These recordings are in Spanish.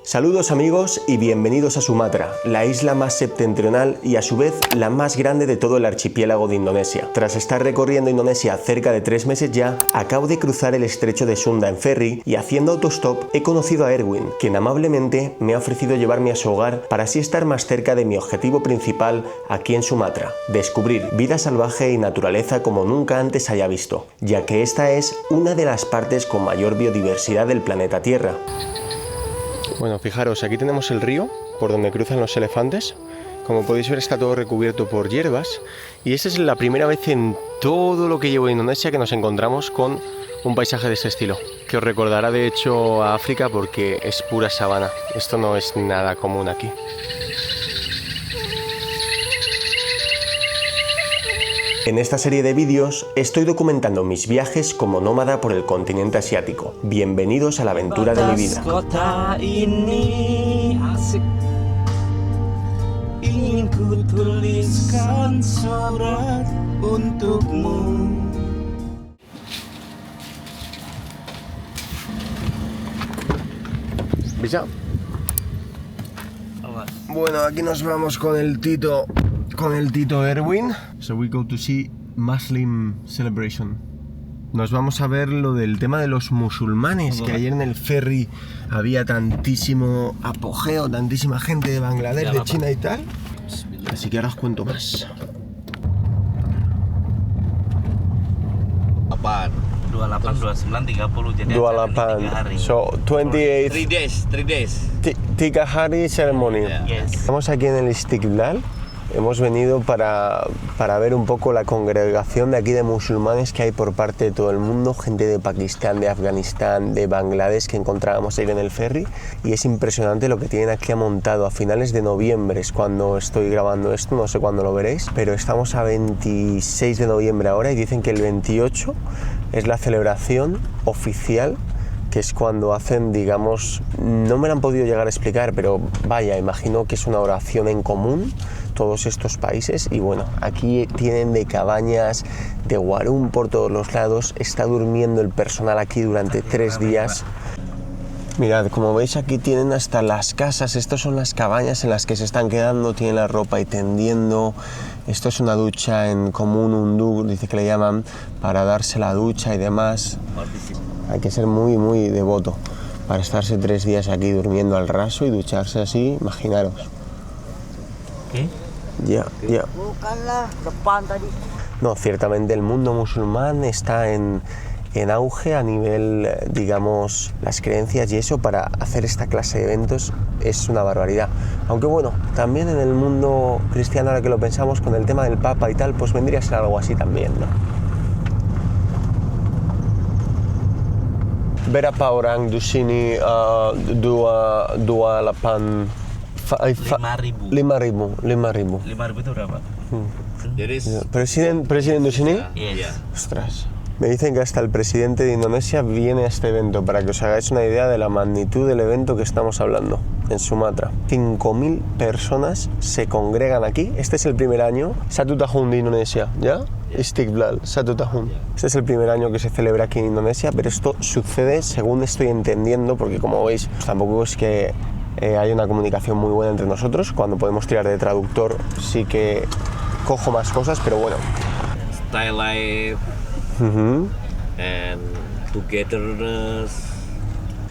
Saludos amigos y bienvenidos a Sumatra, la isla más septentrional y a su vez la más grande de todo el archipiélago de Indonesia. Tras estar recorriendo Indonesia cerca de 3 meses ya, acabo de cruzar el estrecho de Sunda en ferry y haciendo autostop he conocido a Erwin, quien amablemente me ha ofrecido llevarme a su hogar para así estar más cerca de mi objetivo principal aquí en Sumatra, descubrir vida salvaje y naturaleza como nunca antes haya visto, ya que esta es una de las partes con mayor biodiversidad del planeta Tierra. Bueno, fijaros, aquí tenemos el río por donde cruzan los elefantes. Como podéis ver, está todo recubierto por hierbas y esta es la primera vez en todo lo que llevo en Indonesia que nos encontramos con un paisaje de este estilo, que os recordará de hecho a África porque es pura sabana. Esto no es nada común aquí. En esta serie de vídeos estoy documentando mis viajes como nómada por el continente asiático. Bienvenidos a la aventura de mi vida. ¿Visa? Bueno, aquí nos vamos con el Tito Erwin. So we go to see Muslim celebration. Nos vamos a ver lo del tema de los musulmanes, que ayer en el ferry había tantísimo apogeo, tantísima gente de Bangladesh, de China y tal. Así que ahora os cuento más. 28, so 28. 3 days. Tiga Hari ceremony. Yes. Estamos aquí en el Istiqlal. Hemos venido para ver un poco la congregación de aquí de musulmanes que hay por parte de todo el mundo, gente de Pakistán, de Afganistán, de Bangladesh que encontrábamos ayer en el ferry, y es impresionante lo que tienen aquí amontado. A finales de noviembre es cuando estoy grabando esto, no sé cuándo lo veréis, pero estamos a 26 de noviembre ahora y dicen que el 28 es la celebración oficial, que es cuando hacen, digamos, no me lo han podido llegar a explicar, pero vaya, imagino que es una oración en común todos estos países. Y bueno, aquí tienen de cabañas, de guarum por todos los lados. Está durmiendo el personal aquí durante 3 días. Mirad, como veis aquí tienen hasta las casas. Estas son las cabañas en las que se están quedando, tienen la ropa y tendiendo. Esto es una ducha en común, un dice que le llaman, para darse la ducha y demás. Hay que ser muy, muy devoto para estarse 3 días aquí durmiendo al raso y ducharse así, imaginaros. ¿Qué? Ya. No, ciertamente el mundo musulmán está en auge a nivel, digamos, las creencias y eso para hacer esta clase de eventos es una barbaridad. Aunque bueno, también en el mundo cristiano, ahora que lo pensamos, con el tema del Papa y tal, pues vendría a ser algo así también, ¿no? Berapa orang di sini 28 5.000. 5.000 itu berapa? ¿Presidente de sini? Yes. Ostras. Me dicen que hasta el presidente de Indonesia viene a este evento, para que os hagáis una idea de la magnitud del evento que estamos hablando en Sumatra. 5.000 personas se congregan aquí. Este es el primer año. Satu tahun de Indonesia, ¿ya? Istiqlal, Satu tahun. Este es el primer año que se celebra aquí en Indonesia, pero esto sucede, según estoy entendiendo, porque como veis, tampoco es que hay una comunicación muy buena entre nosotros. Cuando podemos tirar de traductor sí que cojo más cosas, pero bueno. Style life and togetherness.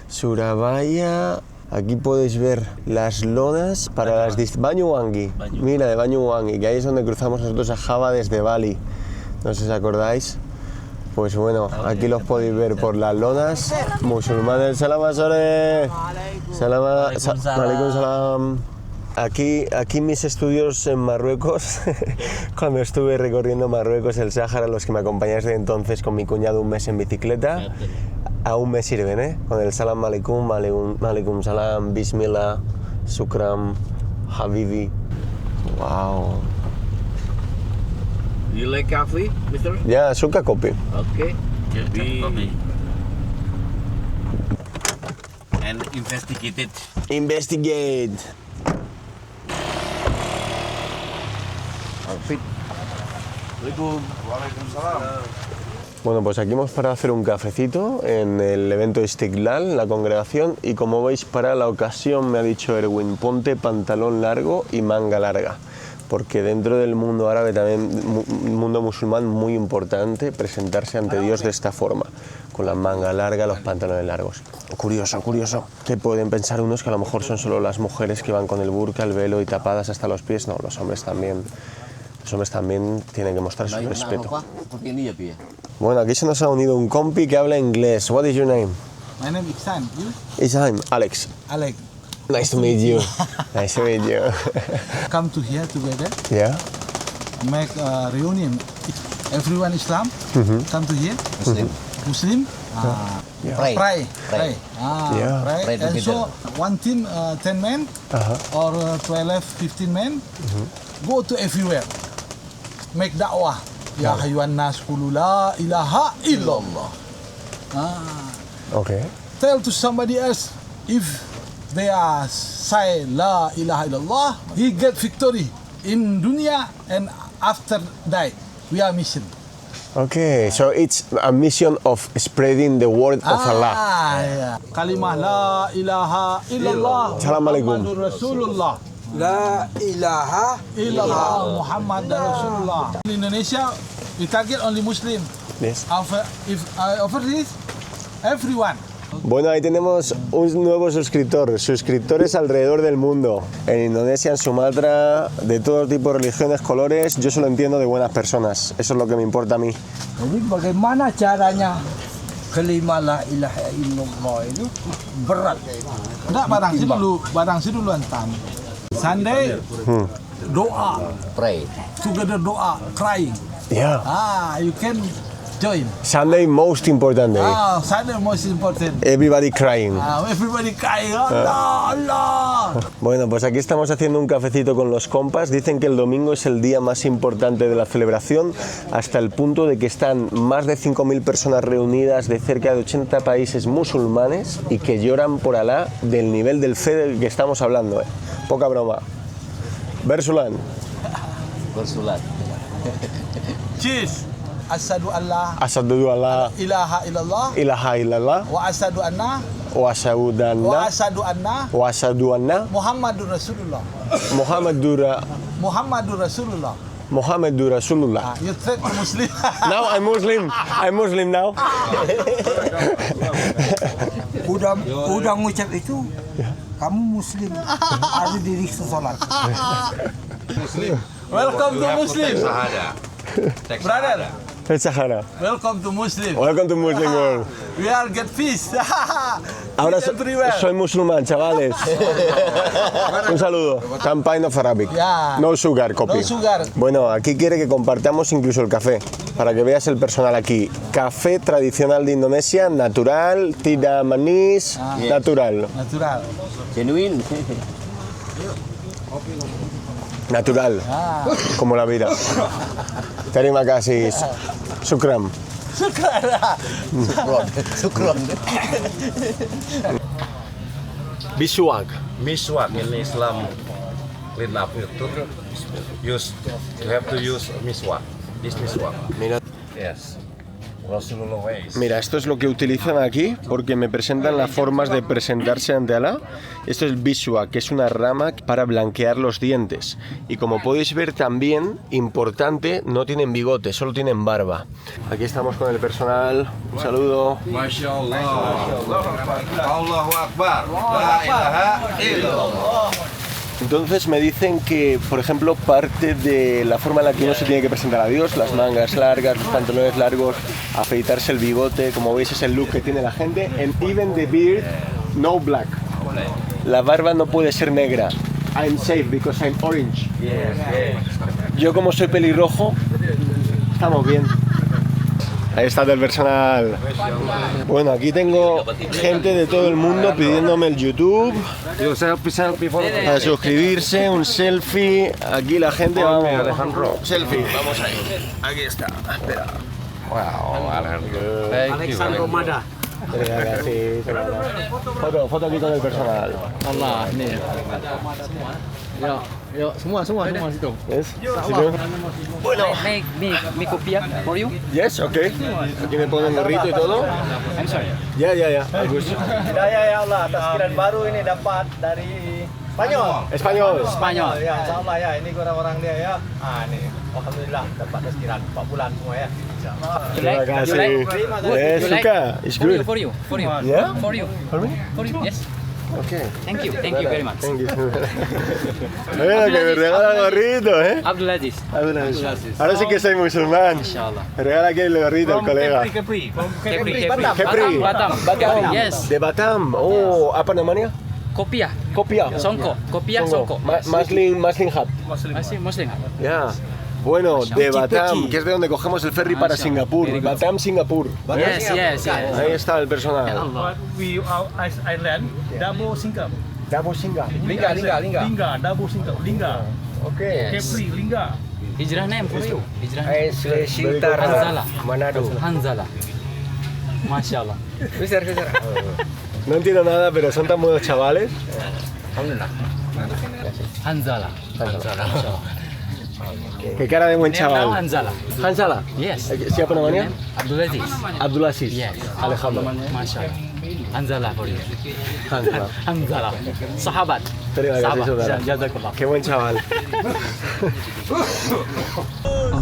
Surabaya. Aquí podéis ver las lonas para las Banyuwangi. Mira, de Banyuwangi, que ahí es donde cruzamos nosotros a Java desde Bali. No sé si os acordáis. Pues bueno, aquí los podéis ver por las lonas. Musulmanes, salam asore. Alaikum salam. Aquí mis estudios en Marruecos, cuando estuve recorriendo Marruecos, el Sáhara, los que me acompañáis de entonces con mi cuñado un mes en bicicleta, aún me sirven, ¿eh? Con el salam alaikum, alaikum salam, bismillah, shukram, habibi. Wow. You like coffee, mister? Ya, suka kopi. Okay. And investigate. Outfit. Waalaikumsalam. Bueno, pues aquí hemos parado a hacer un cafecito en el evento Istiqlal, en la congregación, y como veis, para la ocasión me ha dicho Erwin, ponte pantalón largo y manga larga, porque dentro del mundo árabe, también mundo musulmán, muy importante presentarse ante Dios de esta forma, con la manga larga, los pantalones largos. Curioso, curioso. ¿Qué pueden pensar unos? Que a lo mejor son solo las mujeres que van con el burka, el velo y tapadas hasta los pies. No, los hombres también. Los hombres también tienen que mostrar su respeto. Bueno, aquí se nos ha unido un compi que habla inglés. What is your name? My name is Ihsan. You? Ihsan, Alex. Alex. Nice to meet you. Nice to meet you. Come to here together. Yeah. Make a reunion. Everyone Islam. Come to here. Muslim. Yeah. Pray. Yeah. Pray Pray and together. so one team 10 men or 12, 15 men go to everywhere. Make da'wah. Ya hayuan nas qulu la ilaha illallah. Okay. Tell to somebody else if they are say la ilaha illallah, he get victory in dunya and after die. We are mission. Okay, so it's a mission of spreading the word of Allah. Yeah. Kalimah la ilaha illallah. Assalamualaikum. Muhammadur Rasulullah. La ilaha Illallah Muhammad Rasulullah. In Indonesia, we target only Muslim. Yes. Over this, everyone. Bueno, ahí tenemos un nuevo suscriptor, suscriptores alrededor del mundo, en Indonesia, en Sumatra, de todo tipo de religiones, colores. Yo solo entiendo de buenas personas, eso es lo que me importa a mí. Jadi bagaimana caranya kelima la ilaha illallah itu berat. Enggak, barang sih dulu antam. Sunday, doa, Pray. together doa, crying. Yeah, You can join. Sunday most important day, Sunday most important. everybody crying. Everybody crying, Allah, Allah. Bueno, pues aquí estamos haciendo un cafecito con los compas. Dicen que el domingo es el día más importante de la celebración, hasta el punto de que están más de 5.000 personas reunidas de cerca de 80 países musulmanes y que lloran por Alá del nivel del fe del que estamos hablando. Poca broma. Bersulan. Bersulat. Cheers. Asyhadu Allah Asyhadu alla ilaha illallah ilaha illallah wa asyhadu anna wa asyhadu anna Muhammadur Rasulullah. Muhammadur Rasulullah. You threat to Muslim. Now I'm Muslim now. Udah ngucap itu, kamu muslim, ada diri sholat. Welcome to Muslim. Brother, Sahara. welcome to Muslim. Welcome to Muslim world. We are get peace. Ahora Peace everywhere. soy musulmán, chavales. Un saludo. Campaign of Arabic. Yeah. No sugar, copy. No sugar. Bueno, aquí quiere que compartamos incluso el café, para que veas el personal aquí. Café tradicional de Indonesia, natural, tidak manis, natural. Natural. Genuine. Natural, como la vida. Terima kasih. Shukran. Sukron. Biswak. Miswak in Islam clean up to you have to use miswak. This miswak. Mira. Yes. Rasulullah ways. Mira, esto es lo que utilizan aquí porque me presentan las formas de presentarse ante Alá. Esto es biswa, que es una rama para blanquear los dientes. Y como podéis ver también, importante, no tienen bigote, solo tienen barba. Aquí estamos con el personal. Un saludo. Mashallah. Allahu Akbar. La ilaha illallah. Entonces me dicen que, por ejemplo, parte de la forma en la que uno se tiene que presentar a Dios, las mangas largas, los pantalones largos, afeitarse el bigote, como veis es el look que tiene la gente. And even the beard, no black. La barba no puede ser negra. I'm safe because I'm orange. Yo como soy pelirrojo, estamos bien. Ahí está el personal. Bueno, aquí tengo gente de todo el mundo pidiéndome el YouTube, a suscribirse, un selfie. Aquí la gente, vamos, selfie, vamos ahí. Aquí está, espera. Wow, Alejandro. Alexandro Mada. Terima kasih. Foto aquí con el personal. Allah, ini. Yuk, semua situ. Yes? Bueno. Make kopiah for you. Yes, okay. Aquí me ponen gorrito y todo. I'm sorry. Ya. Bagus. Hidayah ya Allah, taskiran baru ini dapat dari Spanyol. Spanyol. Ya, insyaallah ya, ini orang-orang dia ya. Nih, alhamdulillah dapat taskiran 4 bulan semua ya. Insyaallah. Terima kasih. Yes, suka. It's good. For you. Yeah? For you. For me? For you. Yes. Okay. Thank you very much. Thank you. Mira que me regala gorrito, ¿eh? Abdulaziz. Ahora sí que soy musulmán. Inshallah. Me regala aquí el gorrito el colega. Kepri. Batam. Batam. Yes. De Batam. Oh, apa namanya? Kopiah. Songko. Songko. Muslim Hub. Muslim. Ya. Bueno, de Batam, que es de donde cogemos el ferry para Singapur. Batam, Singapur. Yes. Ahí está el personal. We Ireland, Dabo Singapore. Dabo Singapur. Lingga, Dabo Singapore. Lingga. Okay. Kepri, Lingga. Hijrah name for you. Hanzala. Manado. Hanzala. Masya Allah. No entiendo nada, pero son tan buenos chavales. Hanzala. Qué cara de buen Name now chaval. Hanzala. Hanzala. Yes. Siapa namanya? Abdulaziz. Abdulaziz. Yes. Alejandro. Masya Allah. Hanzala for you. Hanzala. Hanzala. Sahabat. Terima kasih saudara. Jazakallah. Qué buen chaval.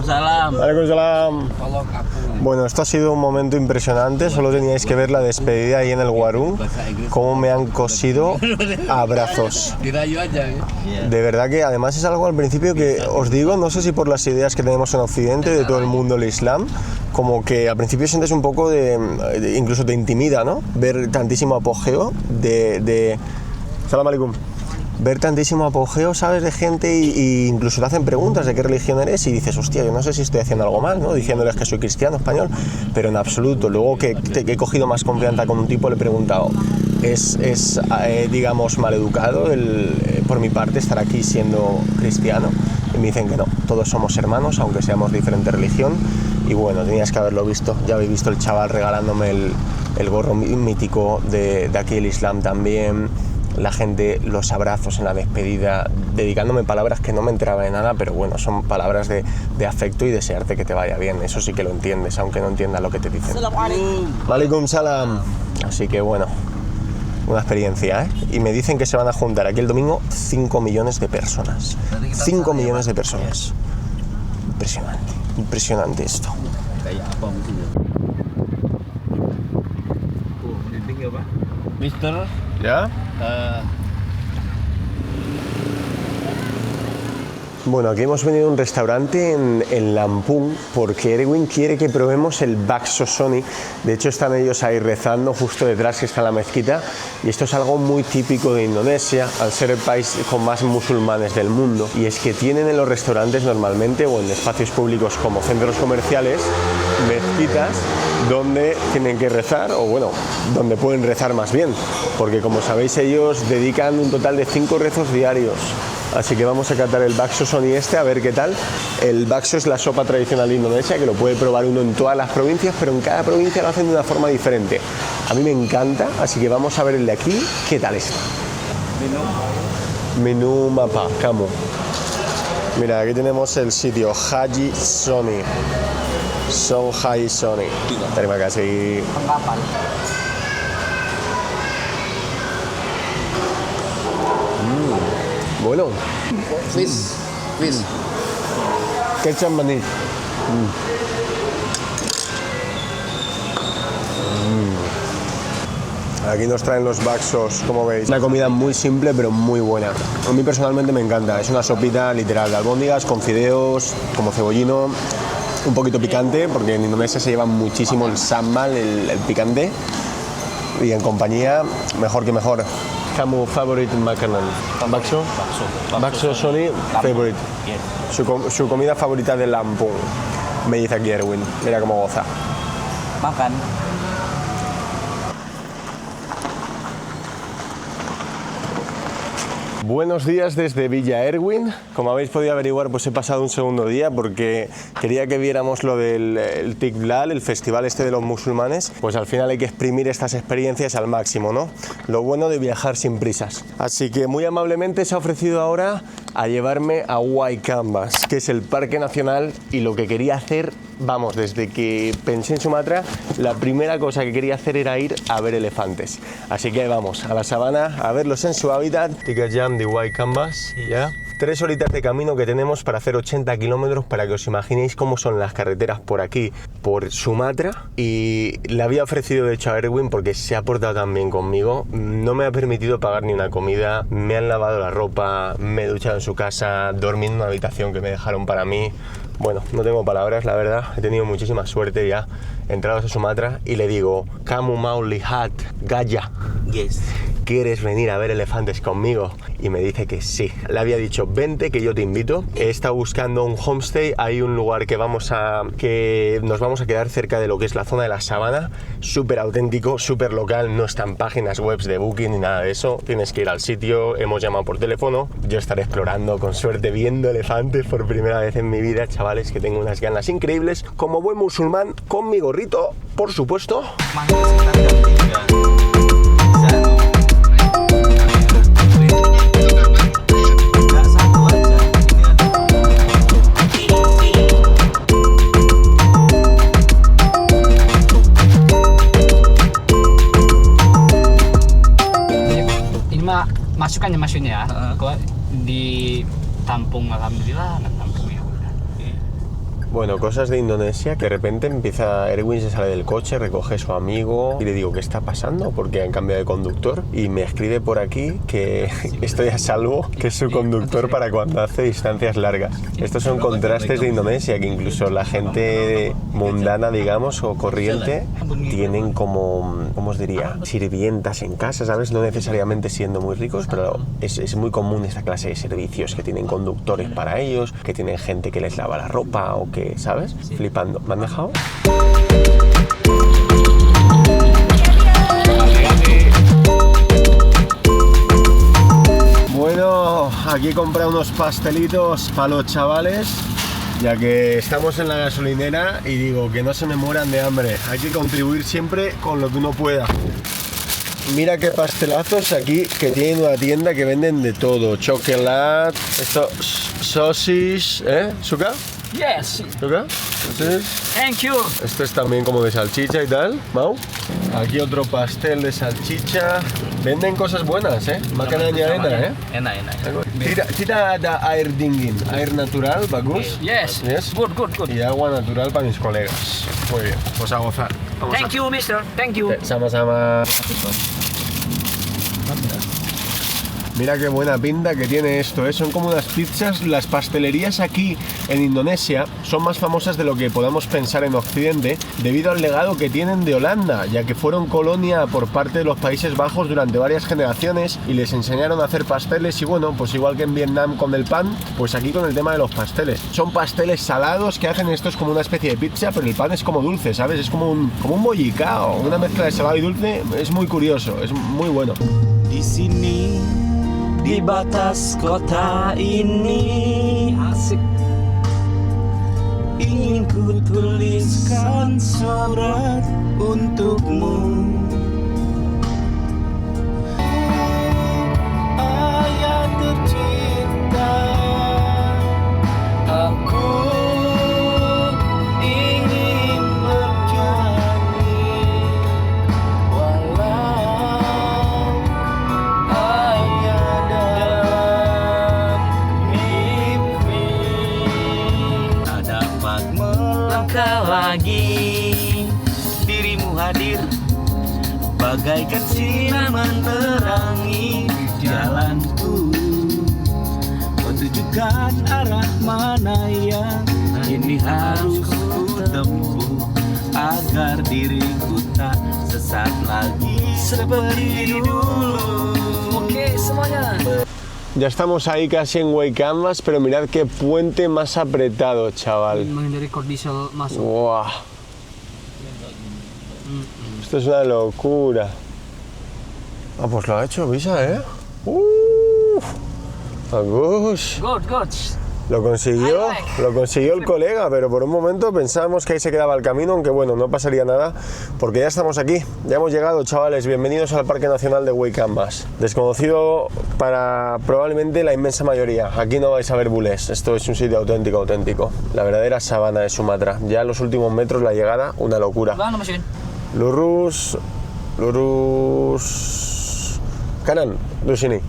Salam. Waalaikumsalam. Bueno, esto ha sido un momento impresionante, solo teníais que ver la despedida ahí en el Warung, cómo me han cosido a abrazos. Dirayu aja. De verdad que además es algo al principio que os digo, no sé si por las ideas que tenemos en Occidente de todo el mundo del Islam, como que al principio sientes un poco incluso te intimida, ¿no? Ver tantísimo apogeo de Salam alaikum. Ver tantísimo apogeo, ¿sabes? De gente y incluso te hacen preguntas de qué religión eres y dices, hostia, yo no sé si estoy haciendo algo mal, ¿no? Diciéndoles que soy cristiano, español, pero en absoluto. Luego que he cogido más confianza con un tipo, le he preguntado, ¿es digamos, maleducado por mi parte estar aquí siendo cristiano? Y me dicen que no, todos somos hermanos, aunque seamos de diferente religión. Y bueno, tenías que haberlo visto, ya habéis visto el chaval regalándome el gorro mítico de aquí el Islam también. La gente, los abrazos en la despedida, dedicándome palabras que no me enteraba de nada, pero bueno, son palabras de afecto y desearte que te vaya bien. Eso sí que lo entiendes, aunque no entiendas lo que te dicen. Walaikum salam. Así que bueno, una experiencia, ¿eh? Y me dicen que se van a juntar aquí el domingo 5 millones de personas. 5 millones de personas. Impresionante esto. Mister. ¿Ya? Bueno, aquí hemos venido a un restaurante en Lampung porque Erwin quiere que probemos el bakso Sony. De hecho están ellos ahí rezando justo detrás que está la mezquita y esto es algo muy típico de Indonesia al ser el país con más musulmanes del mundo, y es que tienen en los restaurantes normalmente o en espacios públicos como centros comerciales mezquitas donde tienen que rezar, o bueno, donde pueden rezar más bien, porque como sabéis ellos dedican un total de 5 rezos diarios. Así que vamos a catar el bakso Sony a ver qué tal. El bakso es la sopa tradicional de Indonesia, que lo puede probar uno en todas las provincias, pero en cada provincia lo hacen de una forma diferente. A mí me encanta, así que vamos a ver el de aquí, qué tal está. Menú mapa, Kamu. Mira, aquí tenemos el sitio Haji Sony. Son Haji Sony. Terima kasih. Bueno. Fish. Kecap manis. Aquí nos traen los baksos, como veis. Una comida muy simple pero muy buena. A mí personalmente me encanta. Es una sopita literal de albóndigas con fideos, como cebollino, un poquito picante, porque en Indonesia se lleva muchísimo el sambal, el picante. Y en compañía, mejor que mejor. Kamu favorite makanan? Bakso? Bakso Sony favorite. Su comida favorita de Lampung. Me dice aquí Erwin. Mira cómo goza. Makan. Buenos días desde Villa Erwin. Como habéis podido averiguar, pues he pasado un segundo día porque quería que viéramos lo del Tikblal, el festival este de los musulmanes. Pues al final hay que exprimir estas experiencias al máximo, ¿no? Lo bueno de viajar sin prisas. Así que muy amablemente se ha ofrecido ahora a llevarme a White Canvas, que es el parque nacional, y lo que quería hacer, vamos, desde que pensé en Sumatra, la primera cosa que quería hacer era ir a ver elefantes. Así que vamos a la sabana a verlos en su hábitat. Tikajam de White Canvas, ¿ya? 3 horitas de camino que tenemos para hacer 80 kilómetros, para que os imaginéis cómo son las carreteras por aquí, por Sumatra. Y le había ofrecido de hecho a Erwin, porque se ha portado tan bien conmigo, no me ha permitido pagar ni una comida, me han lavado la ropa, me he duchado en su casa, dormí en una habitación que me dejaron para mí. Bueno, no tengo palabras, la verdad, he tenido muchísima suerte ya entrados a Sumatra, y le digo, Kamu mau lihat gajah. Yes. ¿Quieres venir a ver elefantes conmigo? Y me dice que sí. Le había dicho, vente que yo te invito. He estado buscando un homestay, hay un lugar que nos vamos a quedar cerca de lo que es la zona de la sabana, súper auténtico, súper local, no están páginas web de booking ni nada de eso, tienes que ir al sitio, hemos llamado por teléfono, yo estaré explorando, con suerte viendo elefantes por primera vez en mi vida, chavales, que tengo unas ganas increíbles, como buen musulmán, con mi gorrito, por supuesto. Masukkan ya mesinnya ya, kok ditampung, alhamdulillah anak tampung ya udah. Bueno, cosas de Indonesia, que de repente empieza Erwin, se sale del coche, recoge a su amigo y le digo, ¿qué está pasando? Porque han cambiado de conductor, y me escribe por aquí que estoy a salvo, que es su conductor para cuando hace distancias largas. Estos son contrastes de Indonesia, que incluso la gente mundana, digamos, o corriente, tienen como, ¿cómo os diría?, sirvientas en casa, ¿sabes? No necesariamente siendo muy ricos, pero es muy común esta clase de servicios, que tienen conductores para ellos, que tienen gente que les lava la ropa, o que, ¿sabes? Sí. Flipando. ¿Me han dejado? Bueno, aquí he comprado unos pastelitos para los chavales, ya que estamos en la gasolinera, y digo, que no se me mueran de hambre. Hay que contribuir siempre con lo que uno pueda. Mira qué pastelazos aquí, que tienen una tienda que venden de todo. Chocolate, esto, sausage, ¿eh? ¿Suka? Yes. ¿Suka? Thank you. Esto es también como de salchicha y tal, Mau. Aquí otro pastel de salchicha. Venden cosas buenas, ¿eh? Makanannya enak, ¿eh? Enak. Tidak ada air dingin, air natural, bagus. Yes. Yes. Good. Y agua natural para mis colegas. Muy bien, pues a gozar. Thank you, mister. Thank you. Sama-sama. Mira qué buena pinta que tiene esto, ¿eh? Son como unas pizzas. Las pastelerías aquí en Indonesia son más famosas de lo que podamos pensar en Occidente, debido al legado que tienen de Holanda, ya que fueron colonia por parte de los Países Bajos durante varias generaciones y les enseñaron a hacer pasteles. Y bueno, pues igual que en Vietnam con el pan, pues aquí con el tema de los pasteles. Son pasteles salados que hacen, esto es como una especie de pizza, pero el pan es como dulce, ¿sabes? Es como un bollicao, una mezcla de salado y dulce. Es muy curioso, es muy bueno. Di sini, di batas kota ini, asik. Ingin ku tuliskan surat untukmu. Ayat tercinta, aku ingin bernyanyi, walau hanya dalam mimpi. Tak dapat melangkah lagi, dirimu hadir bagaikan sinar menerangi jalanku, menunjukkan arah mana yang ini harus ku tempuh, agar diriku tak sesat lagi seperti dulu. Oke semuanya. Ya estamos ahí casi en White Canvas, pero mirad qué puente más apretado, chaval. Menghindari kor diesel masuk. ¡Wow! Esto es una locura. Ah, pues lo ha hecho Visa, ¿eh? Agus. Good, good. Lo consiguió el colega, pero por un momento pensábamos que ahí se quedaba el camino, aunque bueno, no pasaría nada, porque ya estamos aquí, ya hemos llegado, chavales, bienvenidos al Parque Nacional de Huaycambas. Desconocido para probablemente la inmensa mayoría, aquí no vais a ver bulés, esto es un sitio auténtico, auténtico, la verdadera sabana de Sumatra, ya en los últimos metros la llegada, una locura. Lurus, kanan di sini.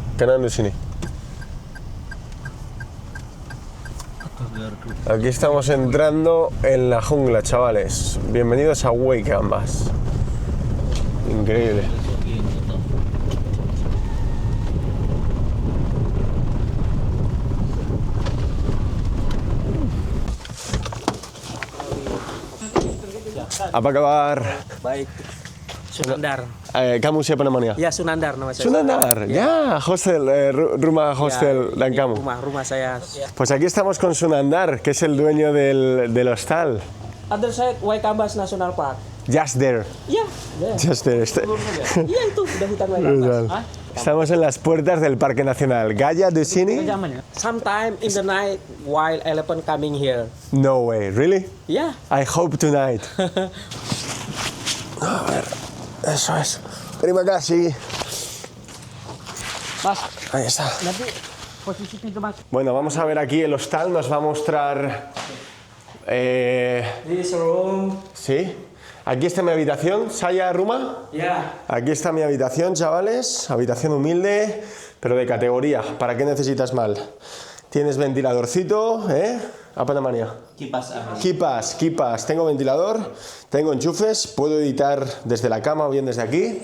Aquí estamos entrando en la jungla, chavales. Bienvenidos a Huaycambas. Increíble. Apa kabar? Baik. Sunandar. Kamu siapa namanya? Ya, Sunandar nama saya. Sunandar, ya, hostel, rumah hostel dan kamu. Rumah saya. Pues aquí estamos con Sunandar, que es el dueño del hostal. Other side Huaycambas National Park. Just there. Ya, Just there. iya itu udah hutan Huaycambas. Estamos en las puertas del Parque Nacional. Gaya di sini? Sometime in the night wild elephant coming here. No way, really? Yeah. I hope tonight. A ver, eso es. Terima kasih. Mas, Ahí está. nanti posisi pintu mas. Bueno, vamos a ver aquí el hostal. Nos va a mostrar... This room. Sí. Aquí está mi habitación. ¿Saya Ruma? Ya. Aquí está mi habitación, chavales. Habitación humilde, pero de categoría. ¿Para qué necesitas mal? Tienes ventiladorcito, ¿eh? Apa namanya? Kipas. Tengo ventilador, tengo enchufes, puedo editar desde la cama o bien desde aquí.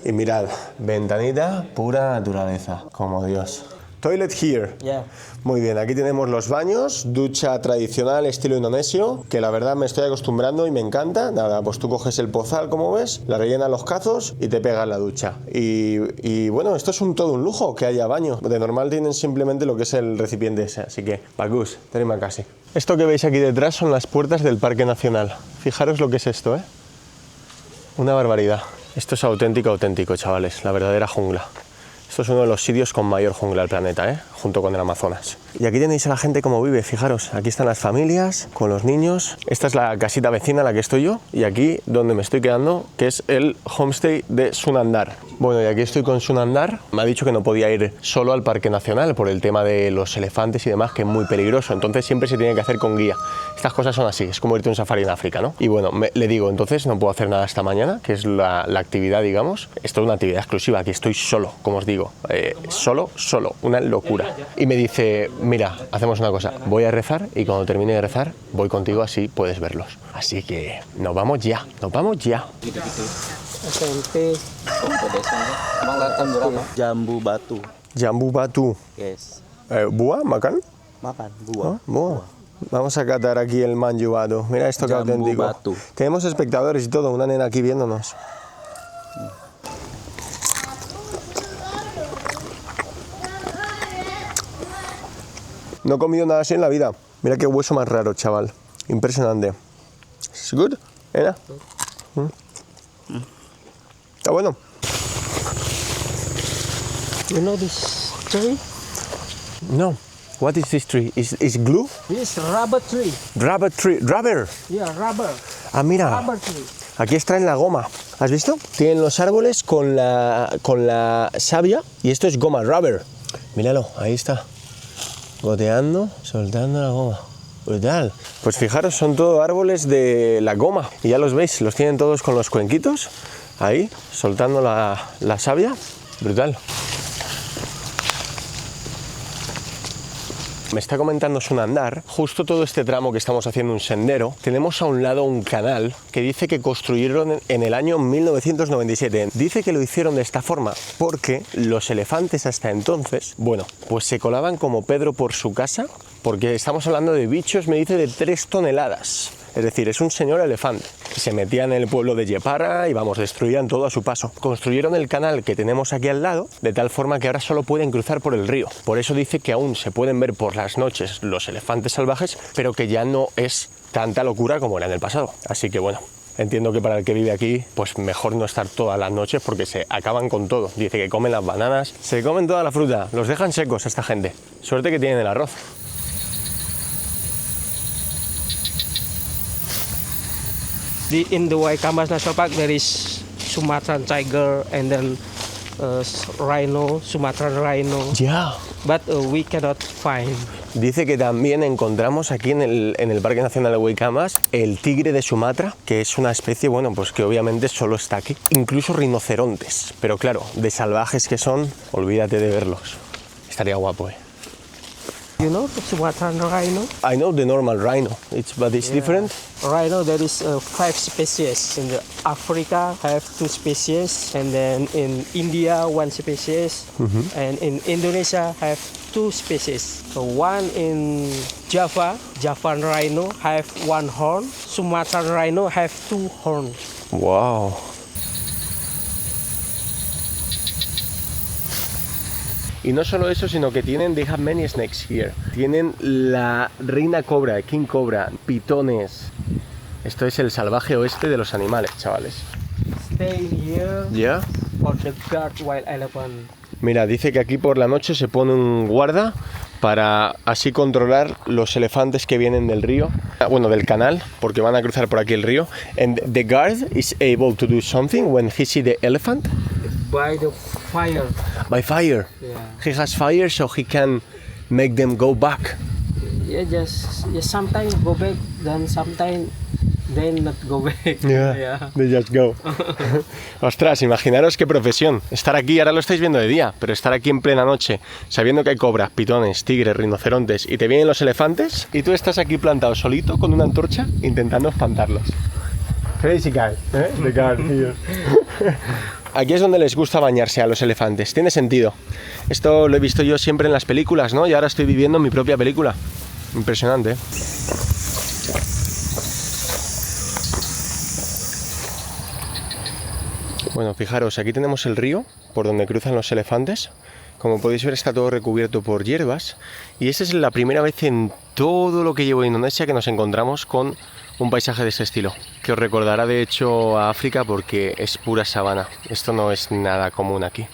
Y mirad, ventanita, pura naturaleza, como Dios. Toilet here. Yeah. Muy bien, aquí tenemos los baños, ducha tradicional estilo indonesio, que la verdad me estoy acostumbrando y me encanta. Nada, pues tú coges el pozal, como ves, la rellenas los cazos y te pegas la ducha. Y bueno, esto es todo un lujo que haya baño. De normal tienen simplemente lo que es el recipiente ese, así que, bagus, terima kasih. Esto que veis aquí detrás son las puertas del Parque Nacional. Fijaros lo que es esto, ¿eh? Una barbaridad. Esto es auténtico, chavales, la verdadera jungla. Esto es uno de los sitios con mayor jungla del planeta, ¿eh? Junto con el Amazonas. Y aquí tenéis a la gente como vive, fijaros, aquí están las familias con los niños. Esta es la casita vecina en la que estoy yo y aquí donde me estoy quedando, que es el homestay de Sunandar. Bueno, y aquí estoy con Sunandar. Me ha dicho que no podía ir solo al Parque Nacional por el tema de los elefantes y demás, que es muy peligroso, entonces siempre se tiene que hacer con guía. Estas cosas son así, es como irte a un safari en África, ¿no? Y bueno, le digo, entonces no puedo hacer nada esta mañana, que es la actividad, digamos. Esto es una actividad exclusiva, aquí estoy solo, como os digo, solo, una locura. Y me dice, mira, hacemos una cosa, voy a rezar y cuando termine de rezar voy contigo, así puedes verlos. Así que nos vamos ya. SMP. Jambu batu. Jambu batu. Yes. ¿Buah? ¿Makan? Makan buah. Buah. Vamos a catar aquí el manju batu. Mira esto que Jambu auténtico. batu. Tenemos espectadores y todo, una nena aquí viéndonos. No he comido nada así en la vida. Mira qué hueso más raro, chaval. Impresionante. ¿Es good? ¿Era? Está bueno. You know this tree? No. What is this tree? Is glue? This rubber tree. Rubber tree. Rubber. Yeah, rubber. Ah, mira. Rubber tree. Aquí extraen la goma. ¿Has visto? Tienen los árboles con la savia y esto es goma, rubber. Míralo, ahí está. Goteando, soltando la goma. Brutal. Pues fijaros, son todo árboles de la goma. Y ya los veis, los tienen todos con los cuenquitos. Ahí, soltando la savia. Brutal. Me está comentando Sunandar, justo todo este tramo que estamos haciendo un sendero, tenemos a un lado un canal que dice que construyeron en el año 1997. Dice que lo hicieron de esta forma porque los elefantes hasta entonces, bueno, pues se colaban como Pedro por su casa, porque estamos hablando de bichos, me dice, de 3 toneladas. Es decir, es un señor elefante. Se metía en el pueblo de Yepara y vamos, destruían todo a su paso. Construyeron el canal que tenemos aquí al lado, de tal forma que ahora solo pueden cruzar por el río. Por eso dice que aún se pueden ver por las noches los elefantes salvajes, pero que ya no es tanta locura como era en el pasado. Así que bueno, Entiendo que para el que vive aquí, pues mejor no estar todas las noches porque se acaban con todo. Dice que comen las bananas, se comen toda la fruta, los dejan secos a esta gente. Suerte que tienen el arroz. In the Waikamas National Park, there is Sumatran tiger and then rhino, Sumatran rhino. Ya. But we cannot find. Dice que también encontramos aquí en el Parque Nacional de Waikamas el tigre de Sumatra, que es una especie, bueno, pues que obviamente solo está aquí. Incluso rinocerontes, pero claro, de salvajes que son, olvídate de verlos. Estaría guapo, You know the Sumatran rhino? I know the normal rhino, but it's different. Rhino, there is 5 species. In the Africa, have 2 species, and then in India, 1 species, and in Indonesia, have 2 species. So one in Java, Javan rhino, have 1 horn. Sumatran rhino have 2 horns. Wow. Y no solo eso, sino que tienen, they have many snakes here. Tienen la reina cobra, king cobra, pitones. Esto es el salvaje oeste de los animales, chavales. Stay here ¿Ya? for the guard wild elephant. Mira, dice que aquí por la noche se pone un guarda para así controlar los elefantes que vienen del río, bueno, del canal, porque van a cruzar por aquí el río. And the guard is able to do something when he see the elephant? By the fire. By fire. Yeah. He has fire so he can make them go back. Yeah, just sometimes go back, then sometimes they not go back. Yeah. They just go. Ostras, imaginaros qué profesión. Estar aquí, ahora lo estáis viendo de día, pero estar aquí en plena noche, sabiendo que hay cobras, pitones, tigres, rinocerontes y te vienen los elefantes y tú estás aquí plantado solito con una antorcha intentando espantarlos. Crazy guy, ¿eh? The guard here. Aquí es donde les gusta bañarse a los elefantes. Tiene sentido. Esto lo he visto yo siempre en las películas, ¿no? Y ahora estoy viviendo mi propia película. Impresionante, ¿eh? Bueno, fijaros, aquí tenemos el río por donde cruzan los elefantes. Como podéis ver, está todo recubierto por hierbas. Y esta es la primera vez en todo lo que llevo en Indonesia que nos encontramos con un paisaje de este estilo, que os recordará de hecho a África porque es pura sabana. Esto no es nada común aquí.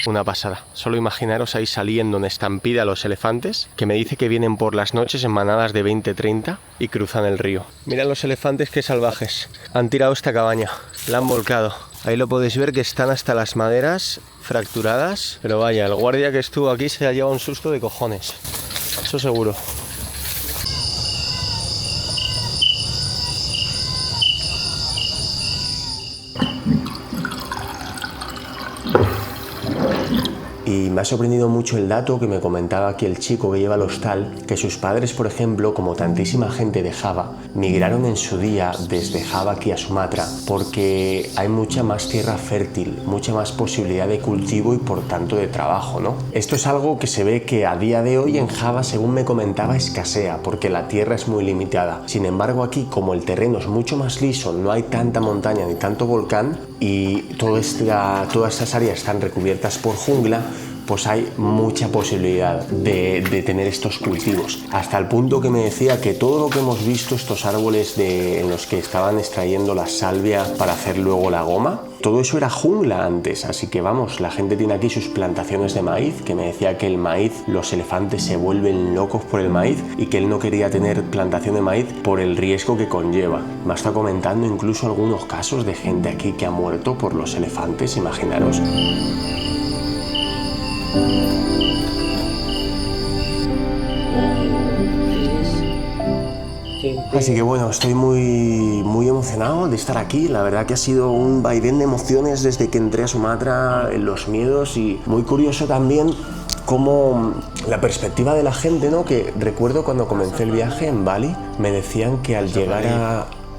Una pasada. Solo imaginaros ahí saliendo en estampida a los elefantes, que me dice que vienen por las noches en manadas de 20-30 y cruzan el río. Mirad los elefantes, qué salvajes. Han tirado esta cabaña, la han volcado. Ahí lo podéis ver que están hasta las maderas fracturadas. Pero vaya, el guardia que estuvo aquí se ha llevado un susto de cojones. Eso seguro. Y me ha sorprendido mucho el dato que me comentaba aquí el chico que lleva el hostal, que sus padres, por ejemplo, como tantísima gente de Java, migraron en su día desde Java aquí a Sumatra, porque hay mucha más tierra fértil, mucha más posibilidad de cultivo y por tanto de trabajo, ¿no? Esto es algo que se ve que a día de hoy en Java, según me comentaba, escasea, porque la tierra es muy limitada. Sin embargo, aquí, como el terreno es mucho más liso, no hay tanta montaña ni tanto volcán, y todas estas áreas están recubiertas por jungla, pues hay mucha posibilidad de tener estos cultivos. Hasta el punto que me decía que todo lo que hemos visto, estos árboles en los que estaban extrayendo la salvia para hacer luego la goma, todo eso era jungla antes. Así que vamos, la gente tiene aquí sus plantaciones de maíz, que me decía que el maíz, los elefantes se vuelven locos por el maíz y que él no quería tener plantación de maíz por el riesgo que conlleva. Me ha estado comentando incluso algunos casos de gente aquí que ha muerto por los elefantes, imaginaros. Así que bueno, estoy muy emocionado de estar aquí. La verdad que ha sido un vaivén de emociones desde que entré a Sumatra, los miedos, y muy curioso también como la perspectiva de la gente, ¿no? Que recuerdo cuando comencé el viaje en Bali, me decían que al llegar